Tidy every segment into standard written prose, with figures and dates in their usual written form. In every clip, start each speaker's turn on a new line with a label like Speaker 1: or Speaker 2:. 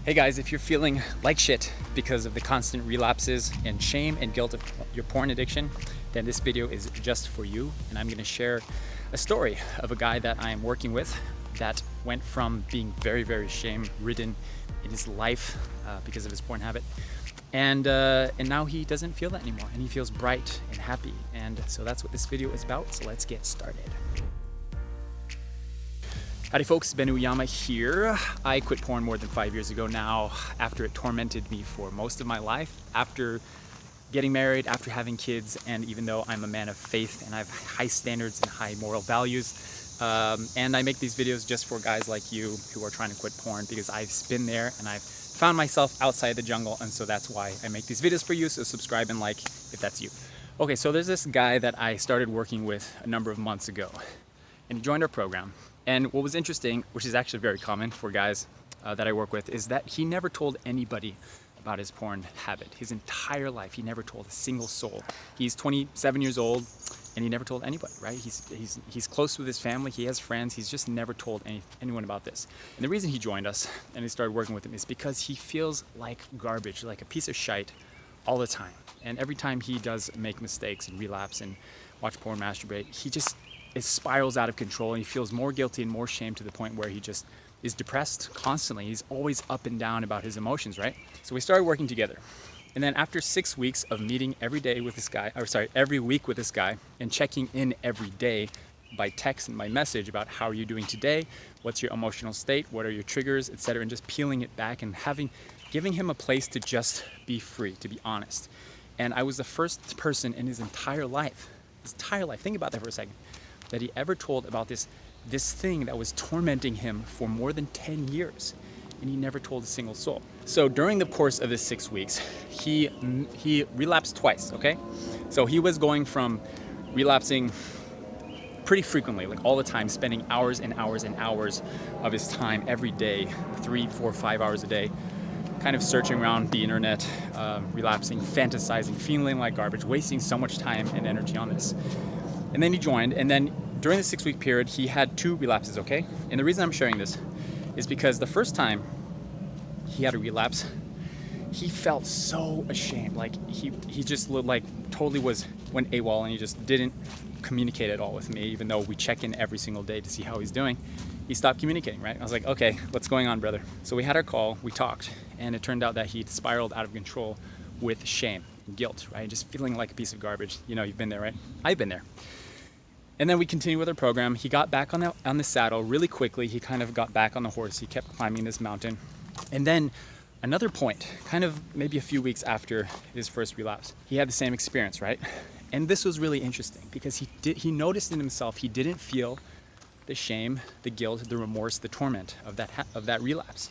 Speaker 1: Hey guys, if you're feeling like shit because of the constant relapses and shame and guilt of your porn addiction, then this video is just for you. And I'm gonna share a story of a guy that I am working with that went from being very, very shame-ridden in his life because of his porn habit. And now he doesn't feel that anymore, and he feels bright and happy. And so that's what this video is about, so let's get started. Howdy folks, Ben Uyama here. I quit porn more than 5 years ago now after it tormented me for most of my life, after getting married, after having kids, and even though I'm a man of faith and I have high standards and high moral values. And I make these videos just for guys like you who are trying to quit porn because I've been there and I've found myself outside the jungle, and so that's why I make these videos for you, so subscribe and like if that's you. Okay, so there's this guy that I started working with a number of months ago, and he joined our program. And what was interesting, which is actually very common for guys that I work with, is that he never told anybody about his porn habit. His entire life, he never told a single soul. He's 27 years old, and he never told anybody, right? He's close with his family, he has friends, he's just never told anyone about this. And the reason he joined us and he started working with him is because he feels like garbage, like a piece of shite all the time. And every time he does make mistakes and relapse and watch porn, masturbate, it spirals out of control, and he feels more guilty and more shame to the point where he just is depressed constantly. He's always up and down about his emotions, right? So we started working together. And then after 6 weeks of meeting every week with this guy and checking in every day by text and by message about how are you doing today, what's your emotional state, what are your triggers, etc., and just peeling it back and giving him a place to just be free, to be honest. And I was the first person in his entire life, think about that for a second, that he ever told about this thing that was tormenting him for more than 10 years, and he never told a single soul. So during the course of this 6 weeks, he relapsed twice, okay? So he was going from relapsing pretty frequently, like all the time, spending hours and hours and hours of his time every day, 3, 4, 5 hours a day, kind of searching around the internet, relapsing, fantasizing, feeling like garbage, wasting so much time and energy on this. And then he joined, and then during the 6 week period, he had 2 relapses, okay? And the reason I'm sharing this is because the first time he had a relapse, he felt so ashamed. Like he just looked like totally went AWOL, and he just didn't communicate at all with me, even though we check in every single day to see how he's doing. He stopped communicating, right? I was like, okay, what's going on, brother? So we had our call, we talked, and it turned out that he'd spiraled out of control with shame and guilt, right? Just feeling like a piece of garbage. You know, you've been there, right? I've been there. And then we continued with our program. He got back on the saddle really quickly. He kind of got back on the horse. He kept climbing this mountain. And then another point, kind of maybe a few weeks after his first relapse, he had the same experience, right? And this was really interesting because he noticed in himself he didn't feel the shame, the guilt, the remorse, the torment of that relapse.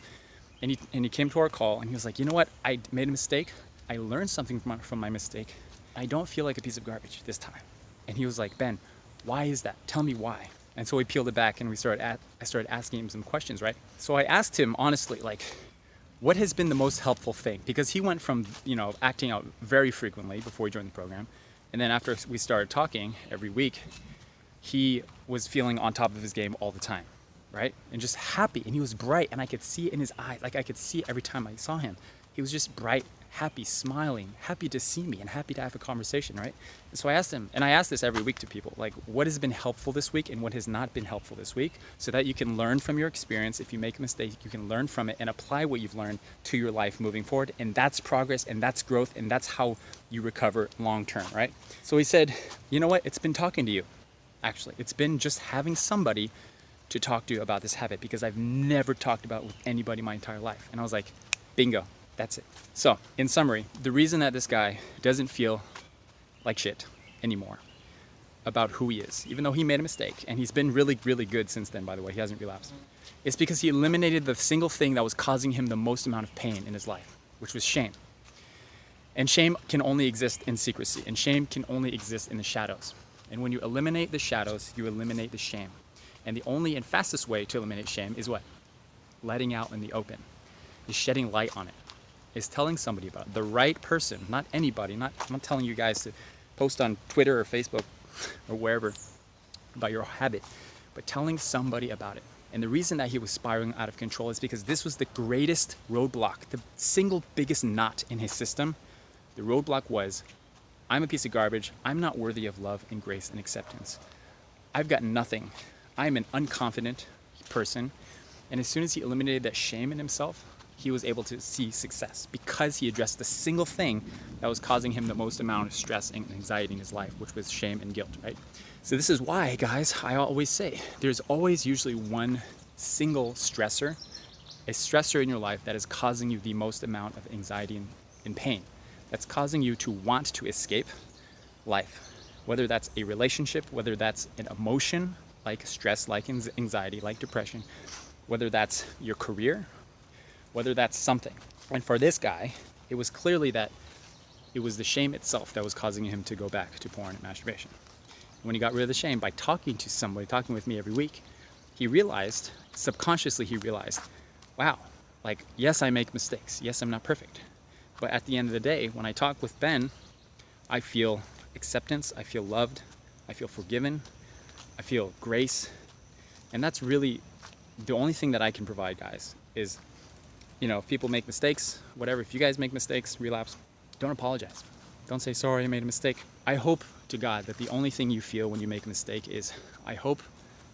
Speaker 1: And he came to our call and he was like, you know what? I made a mistake. I learned something from my mistake. I don't feel like a piece of garbage this time. And he was like, Ben, why is that? Tell me why. And so we peeled it back and I started asking him some questions, right? So I asked him honestly, like, what has been the most helpful thing? Because he went from, acting out very frequently before he joined the program. And then after we started talking every week, he was feeling on top of his game all the time, right? And just happy, and he was bright, and I could see it in his eyes. Like I could see it every time I saw him. He was just bright, happy, smiling, happy to see me and happy to have a conversation, right? And so I asked him, and I ask this every week to people, like, what has been helpful this week and what has not been helpful this week, so that you can learn from your experience. If you make a mistake, you can learn from it and apply what you've learned to your life moving forward. And that's progress, and that's growth, and that's how you recover long term, right? So he said, you know what? It's been talking to you, actually. It's been just having somebody to talk to about this habit, because I've never talked about it with anybody my entire life. And I was like, bingo. That's it. So, in summary, the reason that this guy doesn't feel like shit anymore about who he is, even though he made a mistake, and he's been really, really good since then, by the way, he hasn't relapsed, it's because he eliminated the single thing that was causing him the most amount of pain in his life, which was shame. And shame can only exist in secrecy, and shame can only exist in the shadows. And when you eliminate the shadows, you eliminate the shame. And the only and fastest way to eliminate shame is what? Letting out in the open, is shedding light on it. Is telling somebody about it. The right person, not anybody. I'm not telling you guys to post on Twitter or Facebook or wherever about your habit, but telling somebody about it. And the reason that he was spiraling out of control is because this was the greatest roadblock, the single biggest knot in his system. The roadblock was, I'm a piece of garbage. I'm not worthy of love and grace and acceptance. I've got nothing. I'm an unconfident person. And as soon as he eliminated that shame in himself, he was able to see success because he addressed the single thing that was causing him the most amount of stress and anxiety in his life, which was shame and guilt, right? So this is why, guys, I always say there's always usually one single stressor, a stressor in your life that is causing you the most amount of anxiety and pain. That's causing you to want to escape life, whether that's a relationship, whether that's an emotion like stress, like anxiety, like depression, whether that's your career, whether that's something. And for this guy, it was clearly that it was the shame itself that was causing him to go back to porn and masturbation. When he got rid of the shame by talking to somebody, talking with me every week, he realized, subconsciously he realized, wow, like, yes, I make mistakes. Yes, I'm not perfect. But at the end of the day, when I talk with Ben, I feel acceptance, I feel loved, I feel forgiven, I feel grace. And that's really the only thing that I can provide, guys, is, you know, if people make mistakes, whatever, if you guys make mistakes, relapse, don't apologize. Don't say, sorry, I made a mistake. I hope to God that the only thing you feel when you make a mistake is, I hope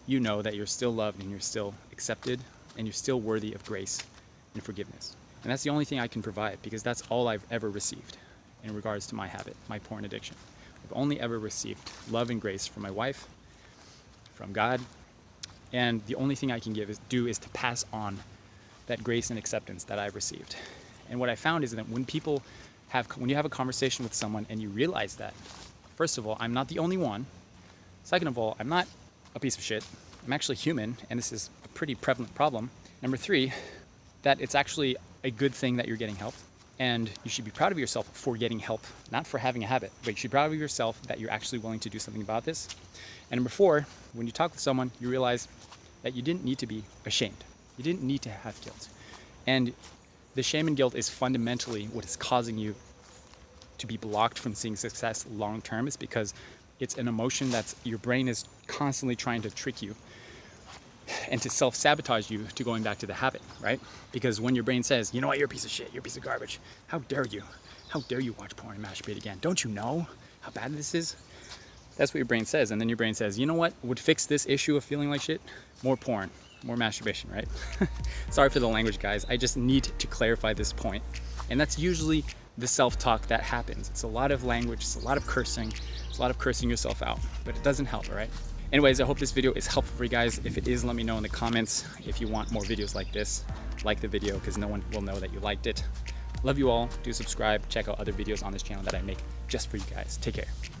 Speaker 1: you know that you're still loved and you're still accepted and you're still worthy of grace and forgiveness. And that's the only thing I can provide, because that's all I've ever received in regards to my habit, my porn addiction. I've only ever received love and grace from my wife, from God, and the only thing I can do is to pass on that grace and acceptance that I've received. And what I found is that when you have a conversation with someone and you realize that, first of all, I'm not the only one. Second of all, I'm not a piece of shit. I'm actually human, and this is a pretty prevalent problem. Number 3, that it's actually a good thing that you're getting help. And you should be proud of yourself for getting help, not for having a habit, but you should be proud of yourself that you're actually willing to do something about this. And number 4, when you talk with someone, you realize that you didn't need to be ashamed. You didn't need to have guilt. And the shame and guilt is fundamentally what is causing you to be blocked from seeing success long term, is because it's an emotion that's, your brain is constantly trying to trick you and to self-sabotage you to going back to the habit, right? Because when your brain says, you know what, you're a piece of shit, you're a piece of garbage, how dare you? How dare you watch porn and masturbate again? Don't you know how bad this is? That's what your brain says. And then your brain says, you know what would fix this issue of feeling like shit? More porn, more masturbation, right? Sorry for the language, guys. I just need to clarify this point. And that's usually the self-talk that happens. It's a lot of language, it's a lot of cursing, it's a lot of cursing yourself out, but it doesn't help, all right? Anyways, I hope this video is helpful for you guys. If it is, let me know in the comments. If you want more videos like this, like the video, because no one will know that you liked it. Love you all. Do subscribe. Check out other videos on this channel that I make just for you guys. Take care.